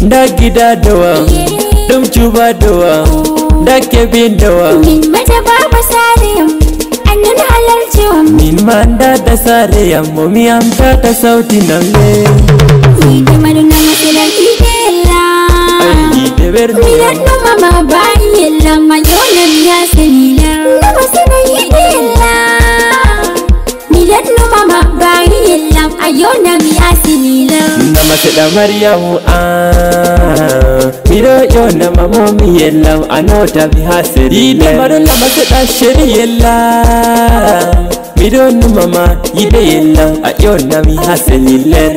Dagida doa, dum chuba doa, dakebin doa. Min mata baba sariyam, annan halarciwam. Min manda da sariyam, momi amta ta sauti nalle. Ide maduna masilan idella. Ide verde. Milan no mama bayilla, mayona miya senila. Namasina idella. Milan no mama bayilla, ayona miya senila. Namasida Mariamu Miro yo na mamomi yellam anota bi hasiri ide maro namasida shiri yella Miro no mama ide yellam ayona mi hasiri ler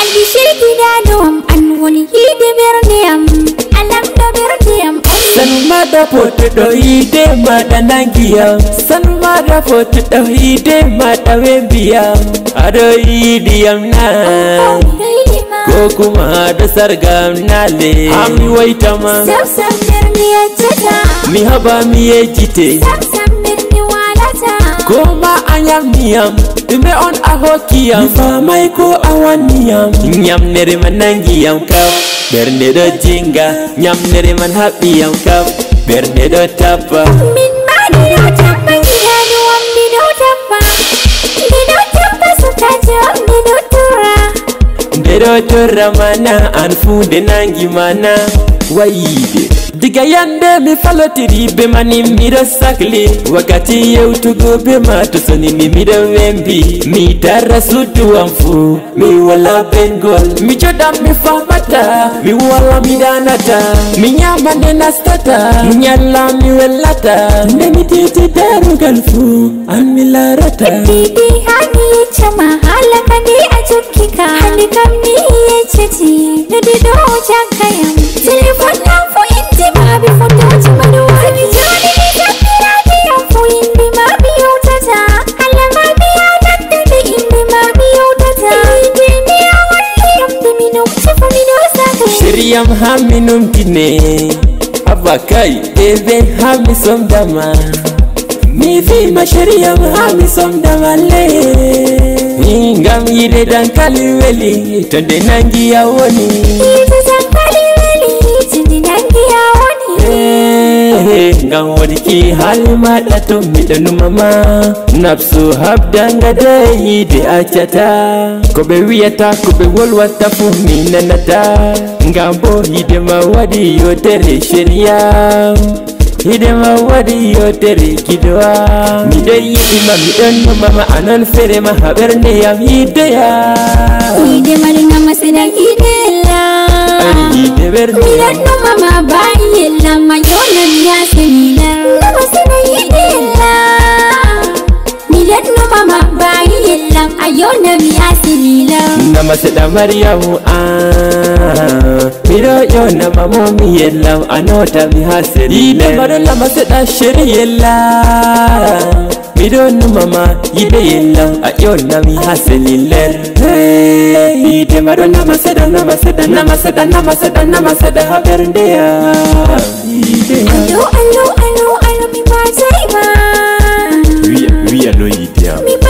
Albi shirki da dom an woni hide berniyam alam da berniyam Sanuma da foto do ide mada nangiyam Sanuma da foto do ide mada wembiyam Ado idiyam na ko kuma da sargam nale ami waitama Samsam birni yajjata mi haba mi yejite Samsam birni walata Koma anyam niyam Dume on ahokiyam Mi famai ko awaniyam Nyam nere manangiyam kap Berne do jinga Nyam nere man hapiyam kap Berne do tapa Min mani do tapa Gida duwam di do tapa Di do tapa suka jom di do tura Dedo tura mana Anfude nangi mana Waide Diga yande mi falotiri be mani mido sakli Wakati ye utugo be matusoni ni mido wembi Mi dara sutu amfu Mi wala bengol Mi joda mi famata Mi wala mi danata Mi nyama nena stata Mi nyala mi welata Nemi titi daru galfu An mi larata Didi hani ye chama Halaka di ajukika Hani kam ni ye cheti Nudi do jakayam Telefon na fo inti Mabi foto chimadu wani Joni ni takira diyam fo indi mabi utata Hala mabi adatte di indi mabi utata Indi ni awaliyam di minum Chifu mido sake Shiriyam haminum kine Abakai ebe hami somdama Mi fi ma shiriyam hami somdama le Ingam yide dankali weli Tonde nangi ya woni Ito dankali weli Tindi nangi ya woni Ngam woni ki hali madatu midanu mama Napsu habdanga de yide achata Kobe wiyata kobe wolwata fu minanata Ngambo yide ma wadi yotere shiriyam Hide ma wadi yotere kidoa Mide yidi ma midanu mama anon fere ma haberne yam hide ya Ide maduna masida idella Hide verde Milan no mama bayilla mayona miya senila Namasida idella Milan no mama bayilla ayona miya senila Namasida Mariamu Miro yo na mamomi yellam anota mi hasiri ide maro namasida shiri yella Miro no mama ide yellam ayona mi hasiri ler Ide maro namasida habernde ya Ide Alo mi ba jaiba We are no ide Mi ba